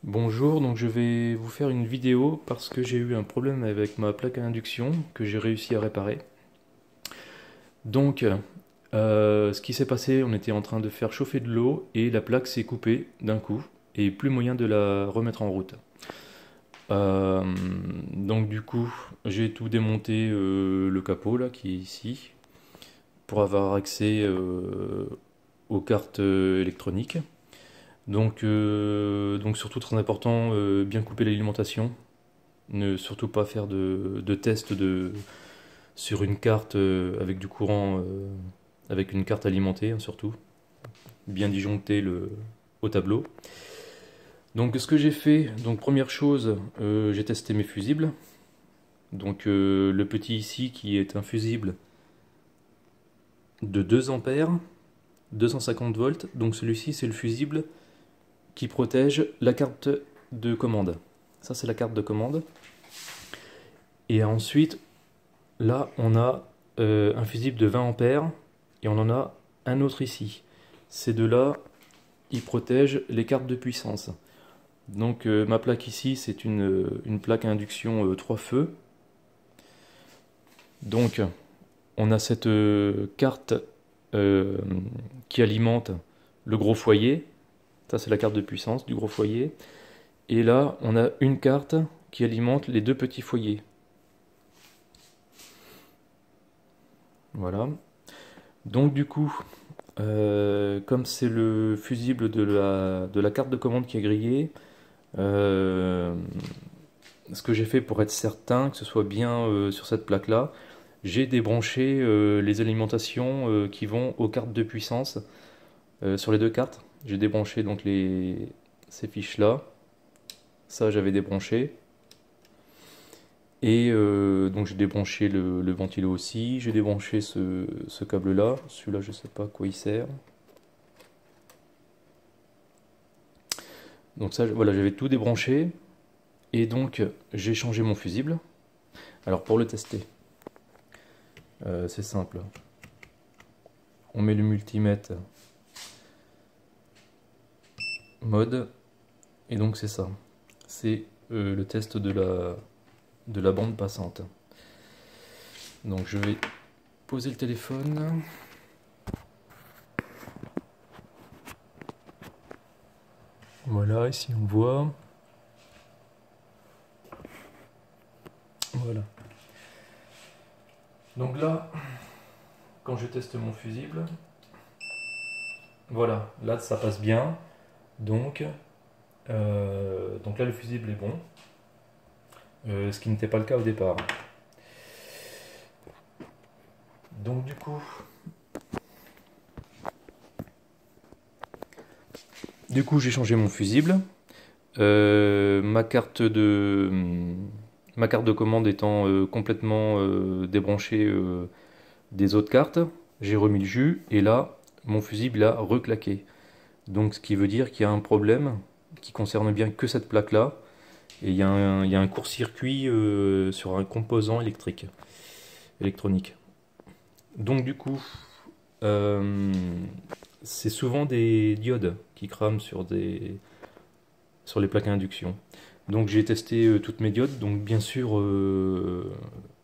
Bonjour, donc je vais vous faire une vidéo parce que j'ai eu un problème avec ma plaque à induction que j'ai réussi à réparer. Donc, ce qui s'est passé, on était en train de faire chauffer de l'eau et la plaque s'est coupée d'un coup et plus moyen de la remettre en route. Euh, donc du coup, j'ai tout démonté le capot là qui est ici pour avoir accès aux cartes électroniques. Donc surtout très important, bien couper l'alimentation. Ne surtout pas faire de test sur une carte avec du courant, avec une carte alimentée hein, surtout. Bien disjoncter au tableau. Donc ce que j'ai fait, donc première chose, j'ai testé mes fusibles. Donc le petit ici qui est un fusible de 2 ampères, 250 volts. Donc celui-ci c'est le fusible qui protège la carte de commande. Ça c'est la carte de commande. Et ensuite, là, on a un fusible de 20 ampères et on en a un autre ici. Ces deux-là, ils protègent les cartes de puissance. Donc ma plaque ici, c'est une plaque à induction 3 feux. Donc on a cette carte qui alimente le gros foyer. Ça, c'est la carte de puissance du gros foyer. Et là, on a une carte qui alimente les deux petits foyers. Voilà. Donc du coup, comme c'est le fusible de la carte de commande qui est grillé, ce que j'ai fait pour être certain que ce soit bien sur cette plaque-là, j'ai débranché les alimentations qui vont aux cartes de puissance sur les deux cartes. J'ai débranché donc ces fiches-là. Ça, j'avais débranché. Et donc j'ai débranché le ventilo aussi, j'ai débranché ce câble-là, celui-là je sais pas à quoi il sert. Donc ça, voilà, j'avais tout débranché, et donc j'ai changé mon fusible. Alors pour le tester, c'est simple. On met le multimètre mode, et donc c'est ça. C'est le test de la bande passante. Donc je vais poser le téléphone. Voilà, ici on voit. Voilà. Donc là, quand je teste mon fusible, voilà, là ça passe bien. Donc là le fusible est bon. Ce qui n'était pas le cas au départ. Donc du coup j'ai changé mon fusible. Ma carte de commande étant complètement débranchée des autres cartes, j'ai remis le jus et là mon fusible a reclaqué. Donc ce qui veut dire qu'il y a un problème qui concerne bien que cette plaque là et il y a un court-circuit sur un composant électronique. Donc du coup c'est souvent des diodes qui crament sur les plaques à induction. Donc j'ai testé toutes mes diodes, donc bien sûr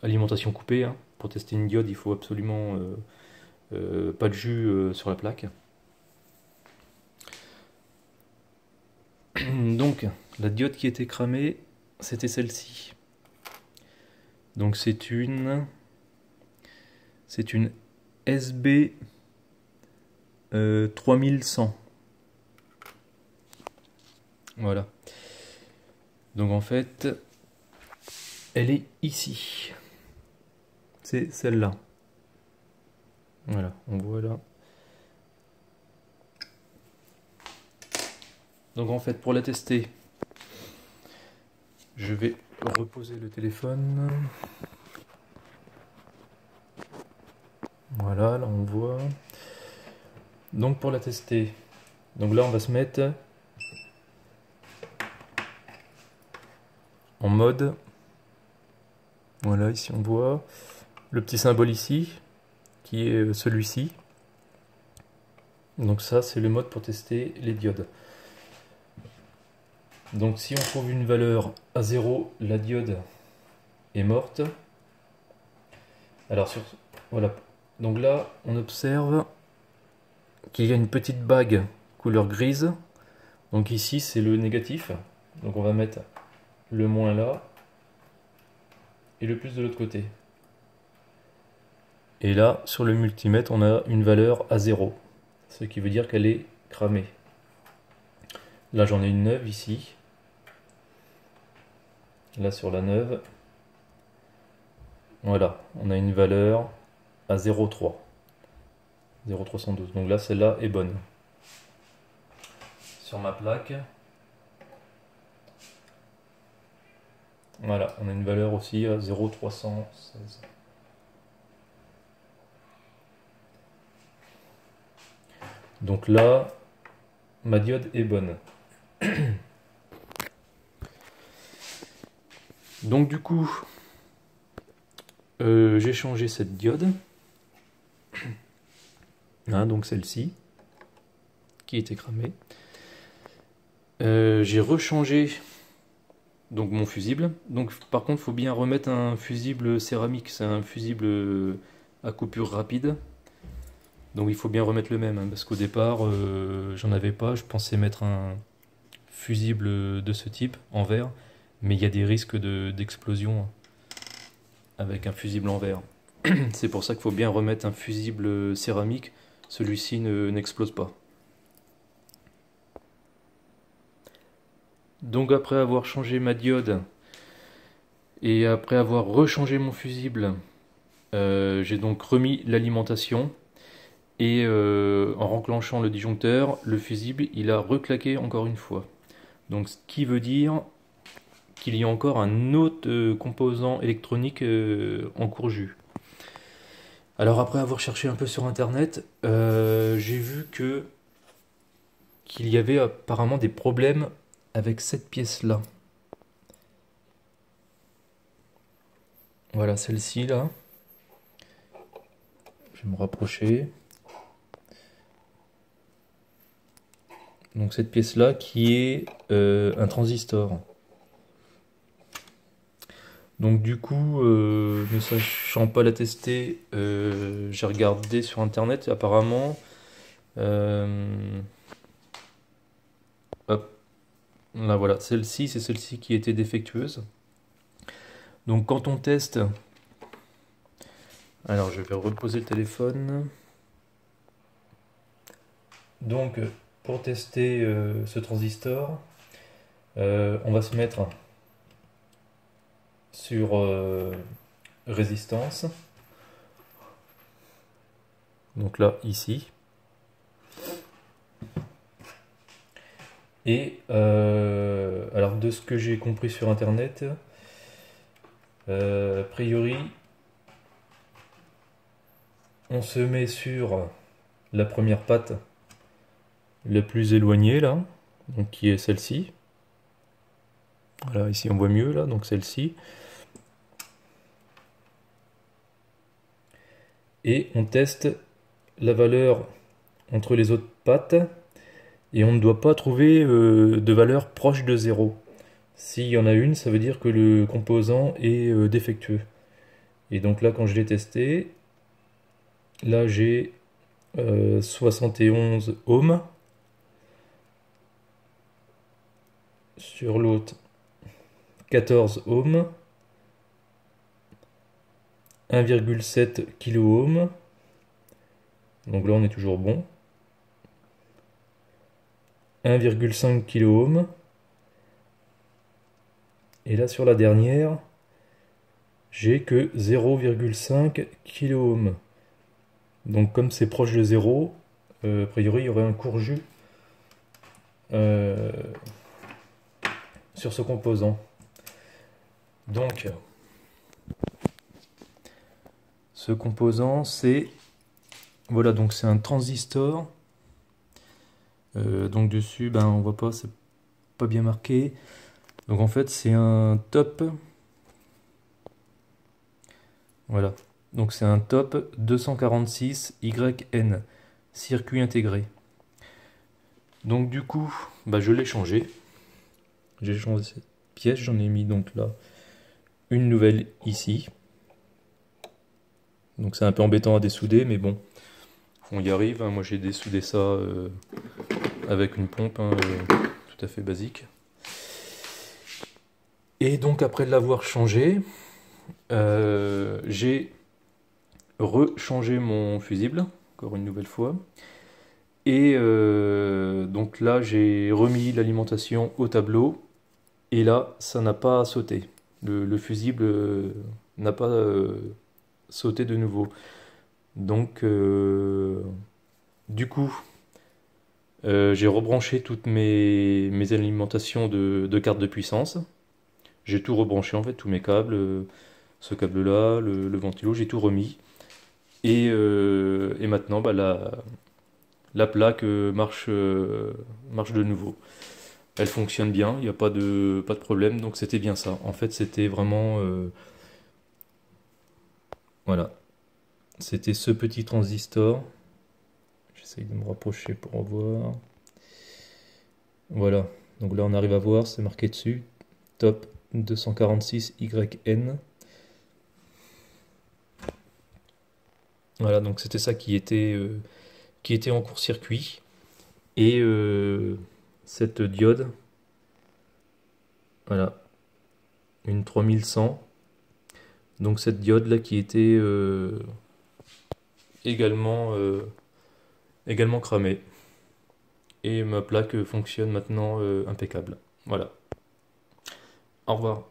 alimentation coupée, hein. Pour tester une diode il faut absolument pas de jus sur la plaque. Donc la diode qui était cramée c'était celle-ci. Donc c'est une SB 3100. Voilà. Donc en fait, elle est ici. C'est celle-là. Voilà, on voit là. Donc en fait, pour la tester, je vais reposer le téléphone. Voilà, là on voit. Donc pour la tester, donc là on va se mettre en mode. Voilà, ici on voit le petit symbole ici, qui est celui-ci. Donc ça c'est le mode pour tester les diodes. Donc si on trouve une valeur à 0, la diode est morte. Alors voilà. Donc là, on observe qu'il y a une petite bague couleur grise. Donc ici, c'est le négatif. Donc on va mettre le moins là et le plus de l'autre côté. Et là, sur le multimètre, on a une valeur à 0. Ce qui veut dire qu'elle est cramée. Là, j'en ai une neuve ici. Là, sur la neuve. Voilà, on a une valeur à 0,3. 0,312. Donc là, celle-là est bonne. Sur ma plaque. Voilà, on a une valeur aussi à 0,316. Donc là, ma diode est bonne. Donc du coup, j'ai changé cette diode. Hein, donc celle-ci, qui était cramée. J'ai rechangé donc mon fusible. Donc par contre, il faut bien remettre un fusible céramique. C'est un fusible à coupure rapide. Donc il faut bien remettre le même, hein, parce qu'au départ, j'en avais pas. Je pensais mettre un fusible de ce type en verre, mais il y a des risques d'explosion avec un fusible en verre. C'est pour ça qu'il faut bien remettre un fusible céramique. Celui-ci n'explose pas. Donc après avoir changé ma diode et après avoir rechangé mon fusible, j'ai donc remis l'alimentation. Et en renclenchant le disjoncteur, le fusible il a reclaqué encore une fois. Donc ce qui veut dire qu'il y a encore un autre composant électronique en court jus. Alors après avoir cherché un peu sur internet, j'ai vu qu'il y avait apparemment des problèmes avec cette pièce-là. Voilà, celle-ci là. Je vais me rapprocher. Donc cette pièce-là qui est un transistor. Donc du coup, ne sachant pas la tester, j'ai regardé sur internet et apparemment, hop, là voilà, celle-ci, c'est celle-ci qui était défectueuse. Donc quand on teste, alors je vais reposer le téléphone. Donc pour tester ce transistor, on va se mettre sur résistance. Donc là, ici. Et alors de ce que j'ai compris sur internet, a priori, on se met sur la première patte la plus éloignée là, donc qui est celle-ci. Voilà, ici on voit mieux là, donc celle-ci. Et on teste la valeur entre les autres pattes et on ne doit pas trouver de valeur proche de 0. S'il y en a une, ça veut dire que le composant est défectueux. Et donc là, quand je l'ai testé, là j'ai 71 ohms. Sur l'autre, 14 ohms. 1,7 kOhm. Donc là, on est toujours bon. 1,5 kOhm. Et là, sur la dernière, j'ai que 0,5 kOhm. Donc comme c'est proche de 0, a priori, il y aurait un court jus sur ce composant. Donc, ce composant, c'est... Voilà, donc c'est un transistor. Donc dessus, ben, on voit pas, c'est pas bien marqué. Donc en fait, c'est un top. Voilà. Donc c'est un top 246YN, circuit intégré. Donc du coup, bah, je l'ai changé. J'ai changé cette pièce, j'en ai mis donc là une nouvelle ici. Donc c'est un peu embêtant à dessouder, mais bon, on y arrive, hein. Moi j'ai dessoudé ça avec une pompe, hein, tout à fait basique. Et donc après l'avoir changé, j'ai rechangé mon fusible, encore une nouvelle fois. Et donc là j'ai remis l'alimentation au tableau. Et là, ça n'a pas sauté. Le fusible n'a pas sauté de nouveau. Donc, du coup, j'ai rebranché toutes mes alimentations de cartes de puissance. J'ai tout rebranché en fait, tous mes câbles, ce câble-là, le ventilo, j'ai tout remis. Et maintenant, bah, la plaque marche de nouveau. Elle fonctionne bien, il n'y a pas de problème, donc c'était bien ça. En fait, c'était vraiment... voilà, c'était ce petit transistor. J'essaye de me rapprocher pour voir. Voilà, donc là on arrive à voir, c'est marqué dessus, top 246YN. Voilà, donc c'était ça qui était en court-circuit. Et cette diode, voilà, une 3100. Donc cette diode là qui était également, également cramée. Et ma plaque fonctionne maintenant impeccable. Voilà. Au revoir.